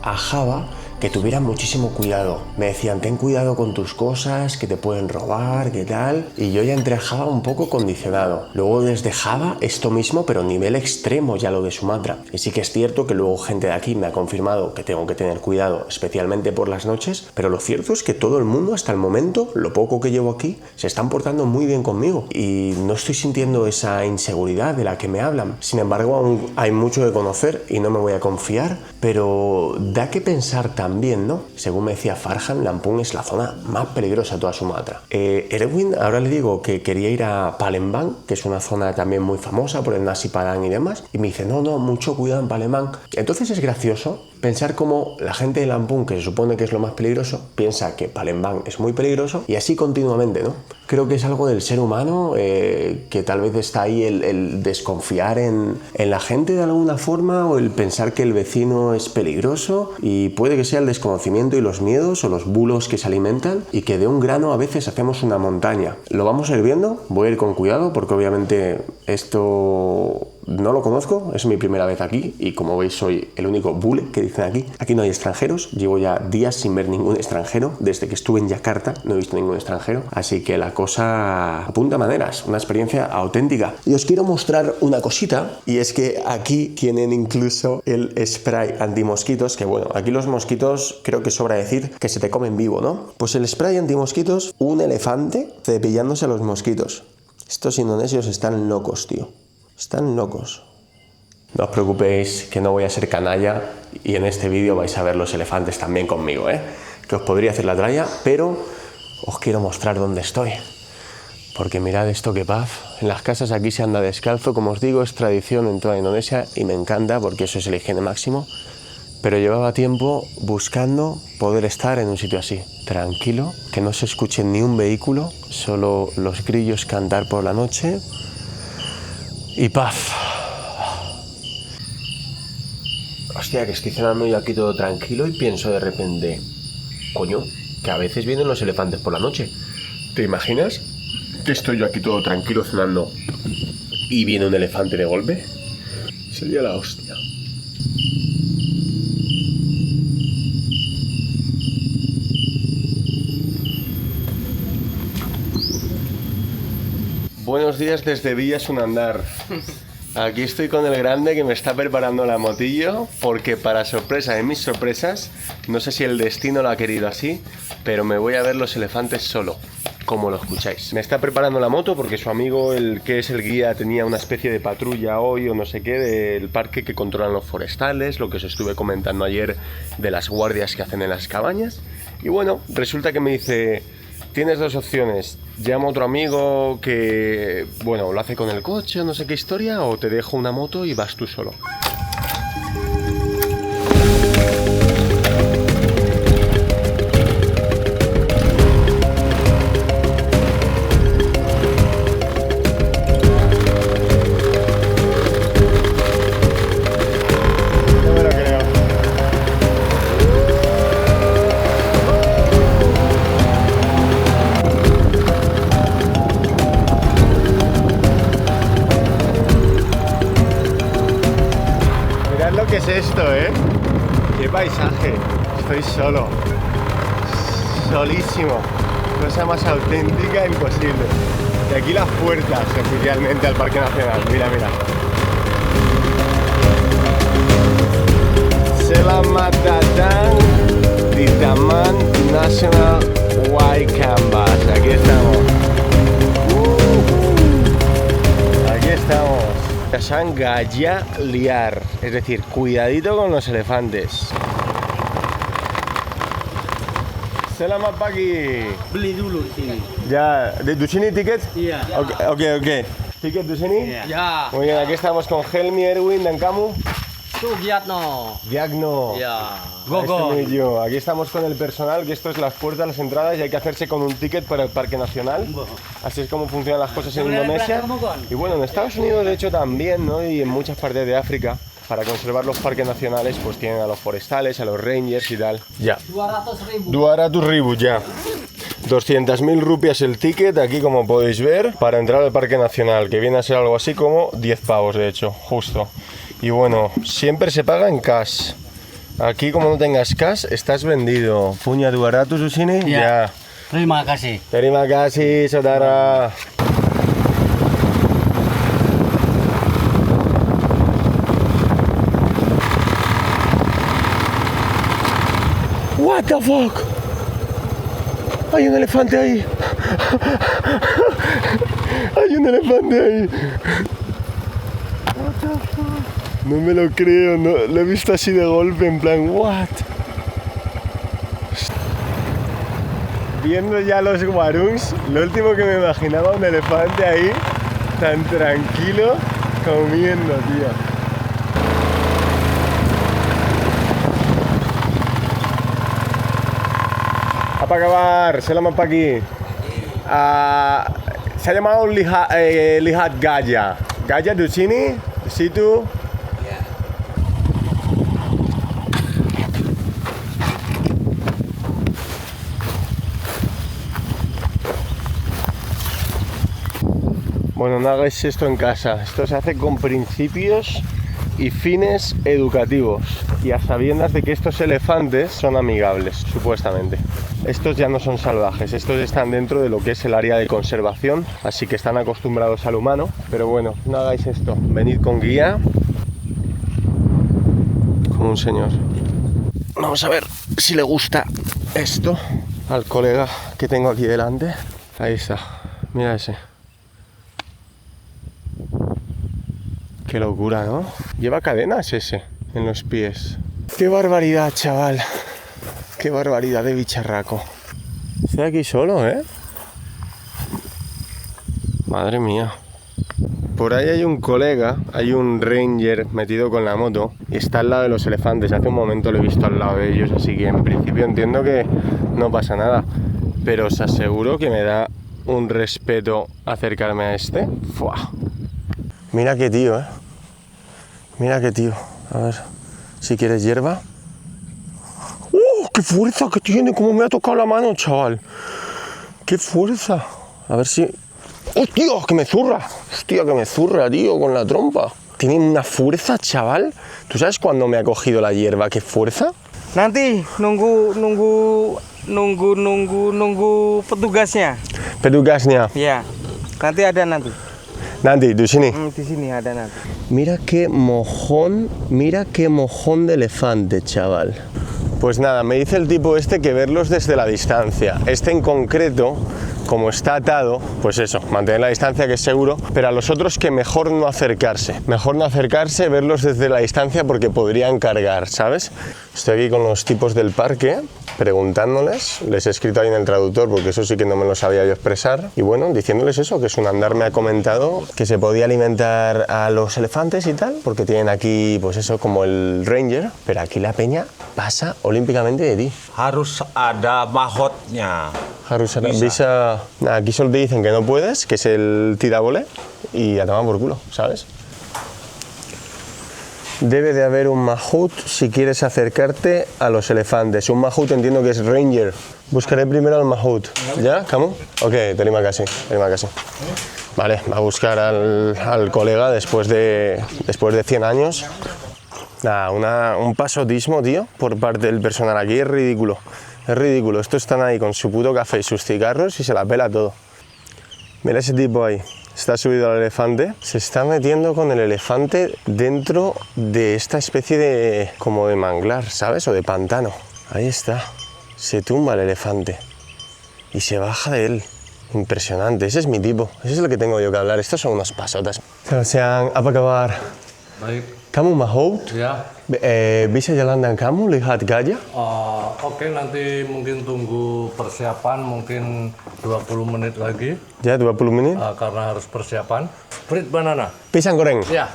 a Java que tuvieran muchísimo cuidado. Me decían, ten cuidado con tus cosas, que te pueden robar, qué tal. Y yo ya entré a Java un poco condicionado. Luego desde Java esto mismo, pero a nivel extremo ya lo de Sumatra. Y sí que es cierto que luego gente de aquí me ha confirmado que tengo que tener cuidado, especialmente por las noches, pero lo cierto es que todo el mundo hasta el momento, lo poco que llevo aquí, se están portando muy bien conmigo y no estoy sintiendo esa inseguridad de la que me hablan. Sin embargo, aún hay mucho que conocer y no me voy a confiar, pero da que pensar también, ¿no? Según me decía Farhan, Lampung es la zona más peligrosa de toda Sumatra. Erwin, ahora le digo que quería ir a Palembang, que es una zona también muy famosa por el nasi padang y demás, y me dice, no, mucho cuidado en Palembang. Entonces es gracioso pensar cómo la gente de Lampung, que se supone que es lo más peligroso, piensa que Palembang es muy peligroso y así continuamente, ¿no? Creo que es algo del ser humano que tal vez está ahí el desconfiar en la gente de alguna forma o el pensar que el vecino es peligroso y puede que sea el desconocimiento y los miedos o los bulos que se alimentan y que de un grano a veces hacemos una montaña. Lo vamos a ir viendo, voy a ir con cuidado porque obviamente esto no lo conozco, es mi primera vez aquí y como veis soy el único bule que dicen aquí. Aquí no hay extranjeros, llevo ya días sin ver ningún extranjero, desde que estuve en Yakarta no he visto ningún extranjero, así que la cosa apunta maneras, una experiencia auténtica. Y os quiero mostrar una cosita y es que aquí tienen incluso el spray antimosquitos, que bueno, aquí los mosquitos creo que sobra decir que se te comen vivo, ¿no? Pues el spray antimosquitos, un elefante cepillándose a los mosquitos. Estos indonesios están locos, tío. Están locos. No os preocupéis que no voy a ser canalla y en este vídeo vais a ver los elefantes también conmigo, que os podría hacer la tralla, pero os quiero mostrar dónde estoy. Porque mirad esto que paz. En las casas aquí se anda descalzo, como os digo, es tradición en toda Indonesia y me encanta porque eso es el higiene máximo. Pero llevaba tiempo buscando poder estar en un sitio así, tranquilo, que no se escuche ni un vehículo, solo los grillos cantar por la noche y paz. Hostia, que estoy cenando yo aquí todo tranquilo y pienso de repente, coño, que a veces vienen los elefantes por la noche. ¿Te imaginas que estoy yo aquí todo tranquilo cenando y viene un elefante de golpe? Sería la hostia. Buenos días desde Villa Sunandar. Aquí estoy con el grande que me está preparando la motillo porque para sorpresa de mis sorpresas, no sé si el destino lo ha querido así, pero me voy a ver los elefantes solo, como lo escucháis. Me está preparando la moto porque su amigo, el que es el guía, tenía una especie de patrulla hoy o no sé qué del parque que controlan los forestales, lo que os estuve comentando ayer de las guardias que hacen en las cabañas. Y bueno, resulta que me dice, tienes dos opciones, llamo a otro amigo que, bueno, lo hace con el coche o no sé qué historia, o te dejo una moto y vas tú solo. ¿Qué es esto, qué paisaje? Estoy solo, solísimo, cosa más auténtica imposible. Y aquí las puertas oficialmente al Parque Nacional, mira, mira. Selamat datang di Taman Nasional Waikambas. Aquí estamos. Aquí estamos. San Gajah Liar, es decir, cuidadito con los elefantes. Selamat pagi. Beli dulu di sini. Ya, ¿de sini tiket? Iya. Oke. ¿Tiket di sini? Ya. Muy bien, aquí estamos con Helmi, Erwin, dan kamu. Tuh Giatno. Giagno. Ya. Aquí estamos con el personal, que esto es las puertas, las entradas y hay que hacerse con un ticket para el Parque Nacional. Así es como funcionan las cosas en Indonesia. Y bueno, en Estados Unidos de hecho también, ¿no? Y en muchas partes de África, para conservar los parques nacionales, pues tienen a los forestales, a los rangers y tal. Ya. 200.000 ya. 200.000 rupias el ticket, aquí como podéis ver, para entrar al Parque Nacional, que viene a ser algo así como 10 pavos de hecho, justo. Y bueno, siempre se paga en cash. Aquí, como no tengas cash, estás vendido. Punya 200 di sini? Ya. Terima kasih. Terima kasih, saudara. What the fuck? Hay un elefante ahí. Hay un elefante ahí. What the fuck? No me lo creo, no, lo he visto así de golpe, en plan, what? Viendo ya los guarungs, lo último que me imaginaba un elefante ahí, tan tranquilo, comiendo, tío. Apa kabar? Selamat pagi. Saya mau lihat gajah. Gajah di sini, di situ. Bueno, no hagáis esto en casa. Esto se hace con principios y fines educativos. Y a sabiendas de que estos elefantes son amigables, supuestamente. Estos ya no son salvajes, estos están dentro de lo que es el área de conservación, así que están acostumbrados al humano. Pero bueno, no hagáis esto. Venid con guía. Como un señor. Vamos a ver si le gusta esto al colega que tengo aquí delante. Ahí está. Mira ese. Qué locura, ¿no? Lleva cadenas ese en los pies. Qué barbaridad, chaval. Qué barbaridad de bicharraco. Estoy aquí solo, ¿eh? Madre mía. Por ahí hay un colega, hay un ranger metido con la moto y está al lado de los elefantes. Hace un momento lo he visto al lado de ellos, así que en principio entiendo que no pasa nada. Pero os aseguro que me da un respeto acercarme a este. ¡Fua! Mira qué tío, ¿eh? Mira qué tío. A ver, si quieres hierba. ¡Qué fuerza que tiene! ¿Cómo me ha tocado la mano, chaval? ¡Qué fuerza! A ver si... ¡Hostia, que me zurra! ¡Hostia, que me zurra, tío, con la trompa! Tiene una fuerza, chaval. ¿Tú sabes cuándo me ha cogido la hierba? ¿Qué fuerza? Nanti nunggu petugasnya. Petugasnya. Ya. Nanti ada nanti. Nanti, di sini. Di sini ada nanti. Mira qué mojón de elefante, chaval. Pues nada, me dice el tipo este que verlos desde la distancia. Este en concreto, como está atado, pues eso, mantener la distancia, que es seguro, pero a los otros que mejor no acercarse. Mejor no acercarse, verlos desde la distancia porque podrían cargar, ¿sabes? Estoy aquí con los tipos del parque preguntándoles, les he escrito ahí en el traductor porque eso sí que no me lo sabía yo expresar, y bueno, diciéndoles eso, que su andar me ha comentado que se podía alimentar a los elefantes y tal, porque tienen aquí, pues eso, como el ranger, pero aquí la peña pasa olímpicamente de ti. Harus ada mahotnya. Harus ada, bisa. Nah, aquí solo te dicen que no puedes, que es el tirabole, y a tomar por culo, ¿sabes? Debe de haber un mahout si quieres acercarte a los elefantes. Un mahout entiendo que es ranger. Buscaré primero al mahout. ¿Ya? ¿Cómo? Ok, terima kasih. Vale, va a buscar al colega después de 100 años. Nada, un pasotismo, tío, por parte del personal aquí es ridículo. Es ridículo. Estos están ahí con su puto café y sus cigarros y se la pela todo. Mira ese tipo ahí. Está subido al elefante, se está metiendo con el elefante dentro de esta especie de como de manglar, ¿sabes? O de pantano. Ahí está. Se tumba el elefante y se baja de él. Impresionante. Ese es mi tipo. Ese es el que tengo yo que hablar. Estos son unos pasotas. Sean apa kabar? Baik. Kamu mahout? Ya. Bisa jalan dengan kamu lihat gajah? Oke, nanti mungkin tunggu persiapan mungkin 20 menit lagi. Ya, 20 menit. Karena harus persiapan. Fruit banana. Pisang goreng. Ya.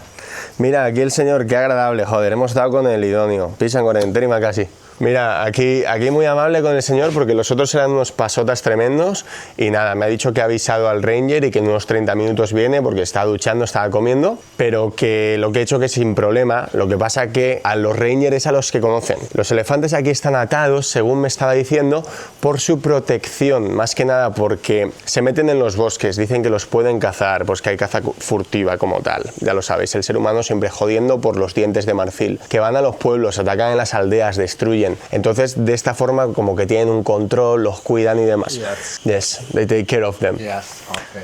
Mira, aquí el señor, qué agradable, joder, hemos estado con el idóneo. Pisang goreng, terima kasih. Mira, aquí muy amable con el señor porque los otros eran unos pasotas tremendos y nada, me ha dicho que ha avisado al ranger y que en unos 30 minutos viene porque estaba duchando, estaba comiendo, pero que lo que he hecho que sin problema. Lo que pasa que a los rangers es a los que conocen. Los elefantes aquí están atados, según me estaba diciendo, por su protección, más que nada porque se meten en los bosques, dicen que los pueden cazar, pues que hay caza furtiva como tal. Ya lo sabéis, el ser humano siempre jodiendo por los dientes de marfil, que van a los pueblos, atacan en las aldeas, destruyen. Entonces, de esta forma, como que tienen un control, los cuidan y demás. Yes, they take care of them.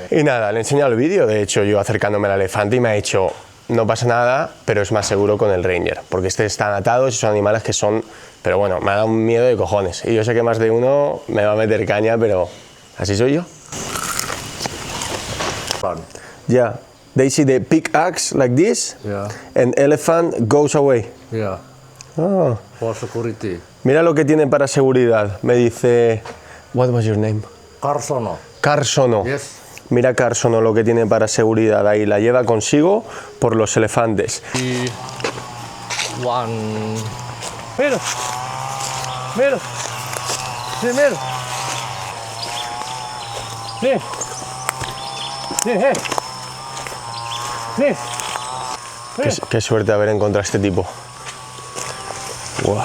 Y nada, le he enseñado el vídeo, de hecho, yo acercándome al elefante y me ha dicho, no pasa nada, pero es más seguro con el ranger, porque están atados y son animales que son... Pero bueno, me ha dado un miedo de cojones. Y yo sé que más de uno me va a meter caña, pero así soy yo. Yeah, they see the pickaxe like this, and elephant goes away. Oh. For security. Mira lo que tiene para seguridad. Me dice, what was your name? Carsono. Carsono. Yes. Mira Carsono lo que tiene para seguridad ahí. La lleva consigo por los elefantes. One. Mira. Mira. Sí, mira. Sí. Sí, sí. Qué suerte haber encontrado a este tipo. Wow.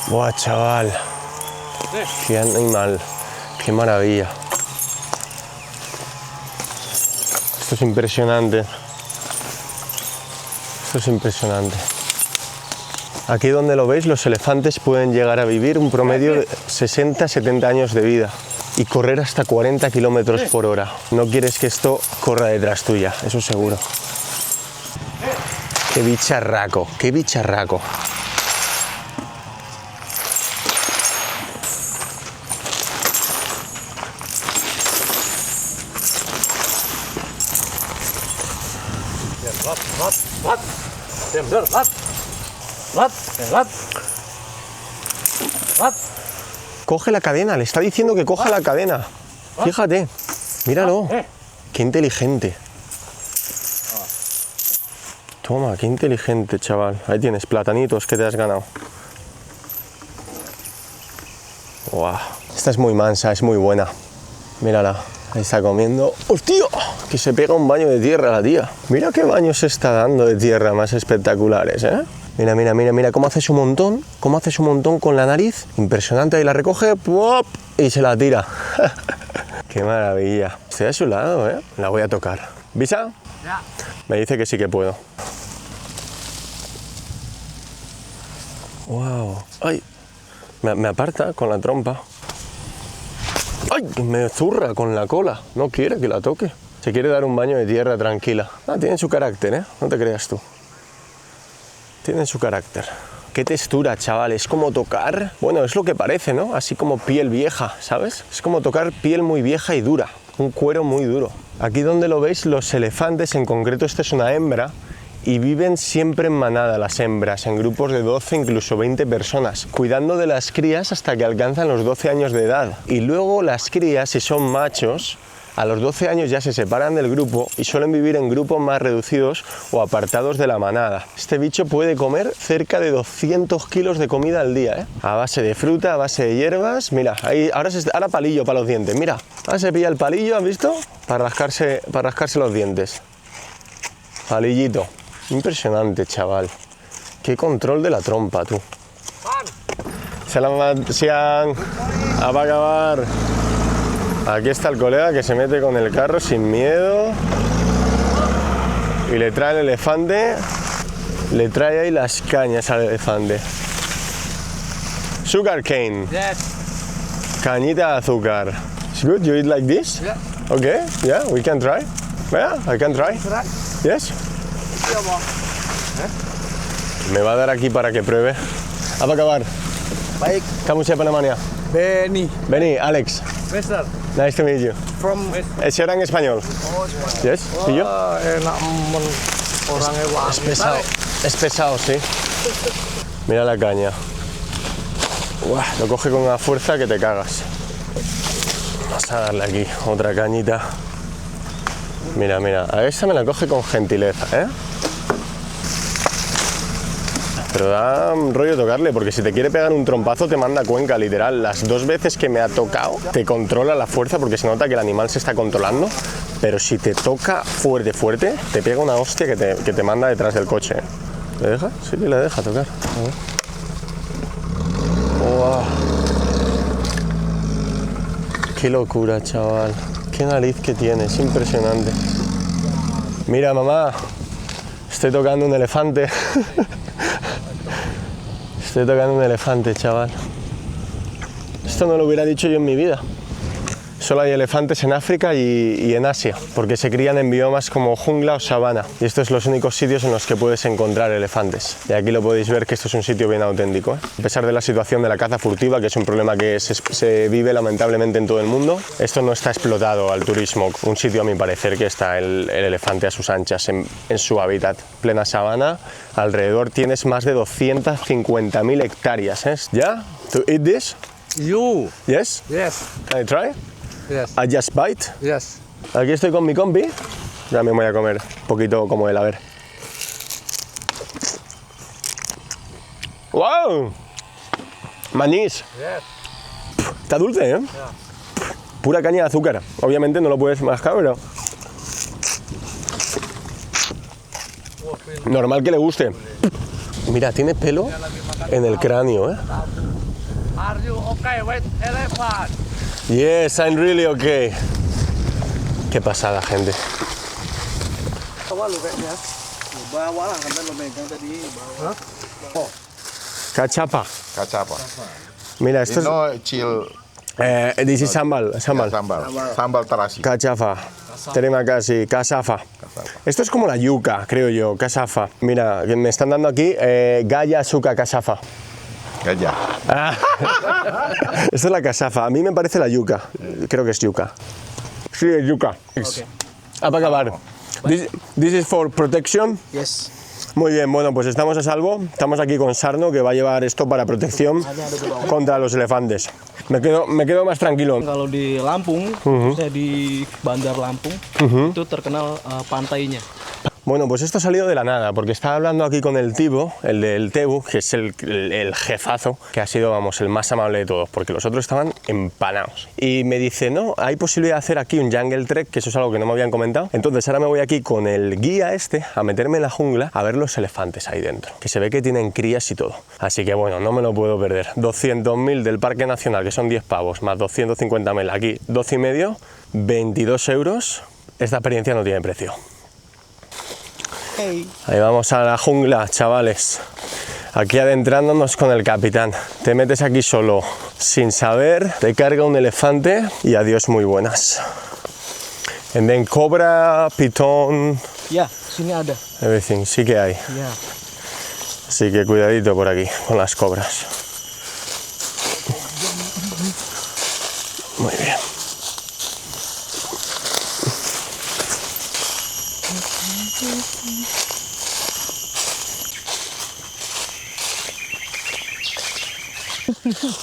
Buah, chaval, qué animal, qué maravilla. Esto es impresionante. Esto es impresionante. Aquí donde lo veis, los elefantes pueden llegar a vivir un promedio de 60-70 años de vida y correr hasta 40 kilómetros por hora. No quieres que esto corra detrás tuya, eso seguro. Qué bicharraco, qué bicharraco. Coge la cadena, le está diciendo que coja la cadena. Fíjate, míralo. Qué inteligente. Toma, qué inteligente, chaval. Ahí tienes platanitos que te has ganado. Wow. Esta es muy mansa, es muy buena. Mírala, ahí está comiendo. ¡Hostia! Que se pega un baño de tierra la tía. Mira qué baño se está dando de tierra más espectaculares, ¿eh? Mira, mira, mira, mira cómo hace su montón. Cómo hace su montón con la nariz. Impresionante, ahí la recoge ¡puop! Y se la tira. ¡Qué maravilla! Estoy a su lado, ¿eh? La voy a tocar. ¿Visa? Ya. Me dice que sí que puedo. ¡Wow! ¡Ay! Me aparta con la trompa. ¡Ay! Me zurra con la cola. No quiere que la toque. Se quiere dar un baño de tierra tranquila. Ah, tienen su carácter, ¿eh? No te creas tú. Tienen su carácter. Qué textura, chaval. Es como tocar... Bueno, es lo que parece, ¿no? Así como piel vieja, ¿sabes? Es como tocar piel muy vieja y dura. Un cuero muy duro. Aquí donde lo veis, los elefantes, en concreto esta es una hembra, y viven siempre en manada las hembras, en grupos de 12, incluso 20 personas, cuidando de las crías hasta que alcanzan los 12 años de edad. Y luego las crías, si son machos, a los 12 años ya se separan del grupo y suelen vivir en grupos más reducidos o apartados de la manada. Este bicho puede comer cerca de 200 kilos de comida al día, ¿eh? A base de fruta, a base de hierbas. Mira, ahí, ahora palillo para los dientes, mira. Ahora se pilla el palillo, ¿has visto? Para rascarse los dientes. Palillito. Impresionante, chaval. Qué control de la trompa, tú. Selamat siang. Apa kabar? Aquí está el colega que se mete con el carro sin miedo y le trae el elefante, le trae ahí las cañas al elefante. Sugar cane. Yes. Cañita de azúcar. It's good. You eat like this? Yeah. Okay. Yeah, we can try. Yeah, I can try. Yes. Me va a dar aquí para que pruebe. Apa kabar? Baik. Kamu siapa namanya? Benny. Benny, Alex. Mister. Nice to meet you. From ¿Es orang español? Yes, ¿y yo? enak orangnya wangi. Es pesado, sí. Mira la caña. Uah, lo coge con una fuerza que te cagas. Vamos a darle aquí otra cañita. Mira, mira, a esa me la coge con gentileza, ¿eh? Pero da rollo tocarle, porque si te quiere pegar un trompazo te manda Cuenca, literal. Las 2 veces que me ha tocado te controla la fuerza porque se nota que el animal se está controlando, pero si te toca fuerte, fuerte, te pega una hostia que te manda detrás del coche. ¿Le deja? Sí que le deja tocar. A ver. ¡Wow! ¡Qué locura, chaval! ¡Qué nariz que tiene! Es impresionante. Mira, mamá, estoy tocando un elefante. Estoy tocando un elefante, chaval. Esto no lo hubiera dicho yo en mi vida. Solo hay elefantes en África y en Asia, porque se crían en biomas como jungla o sabana. Y estos son los únicos sitios en los que puedes encontrar elefantes. Y aquí lo podéis ver que esto es un sitio bien auténtico, ¿eh? A pesar de la situación de la caza furtiva, que es un problema que se vive lamentablemente en todo el mundo, esto no está explotado al turismo. Un sitio, a mi parecer, que está el elefante a sus anchas, en su hábitat. Plena sabana, alrededor tienes más de 250.000 hectáreas, ¿eh? ¿Ya? To eat this? You. Yes? Yes. Can I try? Yes. I just bite. Yes. Aquí estoy con mi compi. Ya me voy a comer un poquito como él, a ver. ¡Wow! Manís. Yes. Está dulce, ¿eh? Pura caña de azúcar. Obviamente no lo puedes mascar, pero... normal que le guste. Mira, tiene pelo en el cráneo, ¿eh? Are you okay with elephant? Yes, I'm really okay. Qué pasada, gente. Cachapa. Kacapa. Mira, esto es... No, chill. This is sambal. Sambal terasi. Cachafa. Terima kasih. Casafa. Esto es como la yuca, creo yo. Casafa. Mira, que me están dando aquí gaya suka casafa. Gaya. Esta es la casafa. A mí me parece la yuca. Creo que es yuca. Sí, es yuca. Okay. Para acabar. This is for protection. Yes. Muy bien, bueno, pues estamos a salvo. Estamos aquí con Sarno, que va a llevar esto para protección contra los elefantes. Me quedo más tranquilo. Kalau di Lampung, di Bandar Lampung, itu terkenal pantainya. Bueno, pues esto ha salido de la nada, porque estaba hablando aquí con el Tibo, el del Tebu, que es el jefazo, que ha sido, vamos, el más amable de todos, porque los otros estaban empanados. Y me dice, no, hay posibilidad de hacer aquí un jungle trek, que eso es algo que no me habían comentado. Entonces ahora me voy aquí con el guía este, a meterme en la jungla, a ver los elefantes ahí dentro, que se ve que tienen crías y todo. Así que bueno, no me lo puedo perder. 200.000 del Parque Nacional, que son 10 pavos, más 250.000 aquí, 12,5, 22 euros. Esta experiencia no tiene precio. Hey. Ahí vamos a la jungla, chavales. Aquí adentrándonos con el capitán. Te metes aquí solo, sin saber, te carga un elefante y adiós muy buenas. And then cobra, pitón... Ya, sini ada. Everything, sí que hay. Ya. Así que cuidadito por aquí, con las cobras. Muy bien.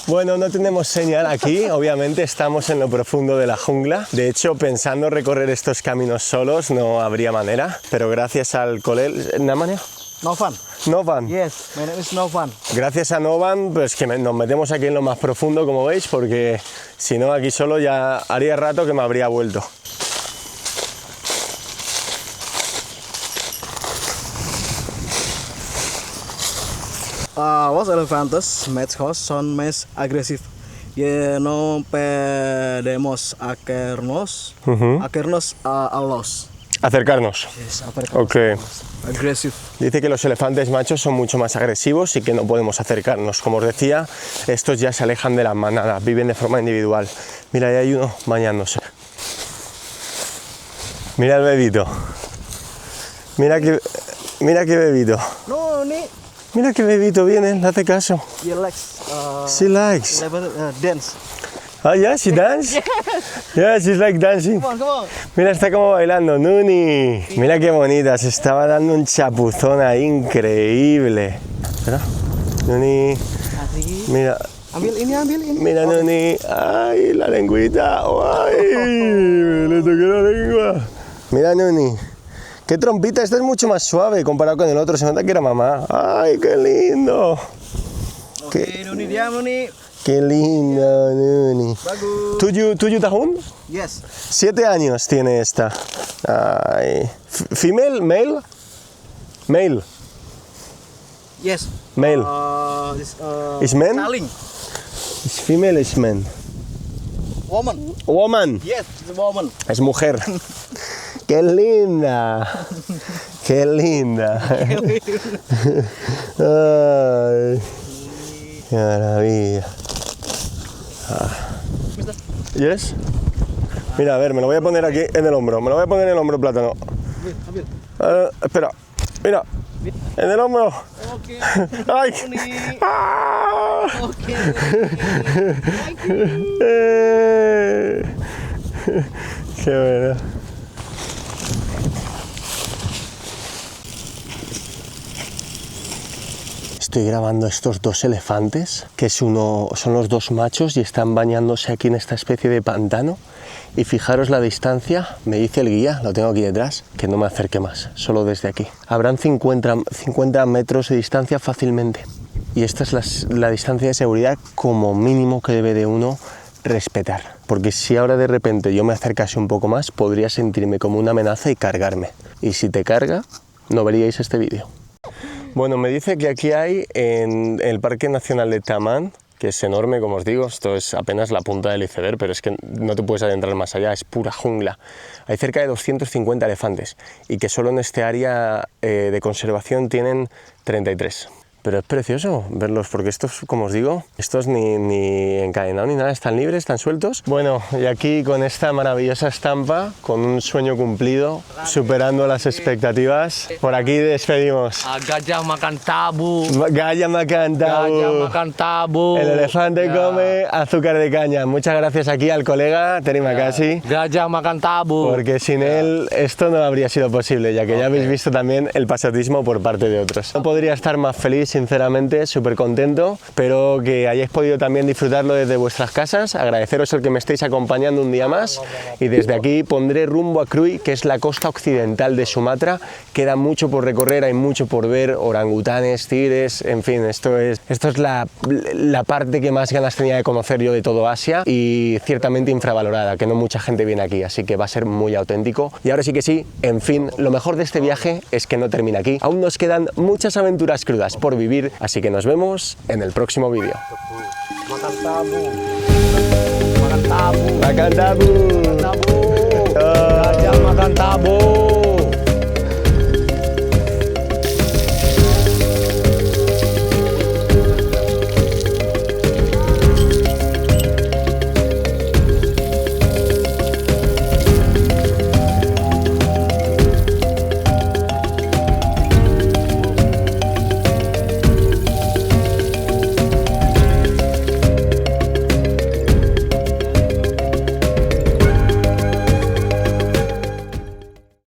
Bueno, no tenemos señal aquí, obviamente estamos en lo profundo de la jungla. De hecho, pensando recorrer estos caminos solos no habría manera, pero gracias al colegio... ¿Namanya? Novan. Novan. Yes, my name is Novan. Gracias a Novan, pues que nos metemos aquí en lo más profundo, como veis, porque si no aquí solo ya haría rato que me habría vuelto. Los elefantes matchhouse son más agresivos. Y no podemos acercarnos a los. Acercarnos. Yes, acercarnos. Ok. Agresivo. Dice que los elefantes machos son mucho más agresivos y que no podemos acercarnos. Como os decía, estos ya se alejan de las manadas, viven de forma individual. Mira, ahí hay uno bañándose. Mira el bebito. Mira qué bebito. No, ini Mira qué bebito viene, le hace caso. She likes. She likes. Dance. Oh, yeah, she dance? Yeah, she's like dancing. Come on. Mira, está como bailando, Nuni. Mira qué bonita, se estaba dando un chapuzón ahí increíble. Espera, Nuni. Mira. Ambil ini. Mira, Nuni. Ay, la lengüita. Ay, le toqué la lengua. Mira, Nuni. Qué trompita, esta es mucho más suave comparado con el otro. Se nota que era mamá. Ay, qué lindo. Oke, Nuni diam, Nuni. Qué lindo, Nuni. Bagus. ¿Tuyo tahun? Yes. 7 años tiene esta. Ay. ¿Female? ¿Male? Male. Yes. Male. Is men? Saling. Is female, is man. Woman. Woman. Yes, it's a woman. Es mujer. ¡Qué linda! ¡Qué linda! Ay, ¡qué maravilla! ¿Yes? Mira, a ver, me lo voy a poner aquí en el hombro. Me lo voy a poner en el hombro, Plátano. Espera, mira. En el hombro. Okay. ¡Ay! ¡Ah! Okay. ¡Qué bueno! Estoy grabando estos dos elefantes, que son los dos machos y están bañándose aquí en esta especie de pantano. Y fijaros la distancia, me dice el guía, lo tengo aquí detrás, que no me acerque más, solo desde aquí. Habrán 50 metros de distancia fácilmente. Y esta es la distancia de seguridad como mínimo que debe de uno respetar. Porque si ahora de repente yo me acercase un poco más, podría sentirme como una amenaza y cargarme. Y si te carga, no veríais este vídeo. Bueno, me dice que aquí hay en el Parque Nacional de Taman, que es enorme, como os digo, esto es apenas la punta del iceberg, pero es que no te puedes adentrar más allá, es pura jungla. Hay cerca de 250 elefantes y que solo en este área de conservación tienen 33. Pero es precioso verlos porque estos, como os digo, estos ni encadenados ni nada, están libres, están sueltos. Bueno, y aquí con esta maravillosa estampa, con un sueño cumplido, superando las expectativas, por aquí despedimos. Gajah makan tabu. Gajah makan tabu. Gajah makan tabu. El elefante come azúcar de caña. Muchas gracias aquí al colega Terima Kasih. Gajah makan tabu. Porque sin él esto no habría sido posible, ya que ya habéis visto también el pasotismo por parte de otros. No podría estar más feliz, sinceramente, súper contento. Espero que hayáis podido también disfrutarlo desde vuestras casas. Agradeceros el que me estéis acompañando un día más. Y desde aquí pondré rumbo a Krui, que es la costa occidental de Sumatra. Queda mucho por recorrer, hay mucho por ver, orangutanes, tigres, en fin, esto es la parte que más ganas tenía de conocer yo de todo Asia y ciertamente infravalorada, que no mucha gente viene aquí, así que va a ser muy auténtico. Y ahora sí que sí, en fin, lo mejor de este viaje es que no termina aquí. Aún nos quedan muchas aventuras crudas por vivir, así que nos vemos en el próximo vídeo. Makan tabu. Makan tabu. Makan tabu. Makan tabu. Gajah makan tabu.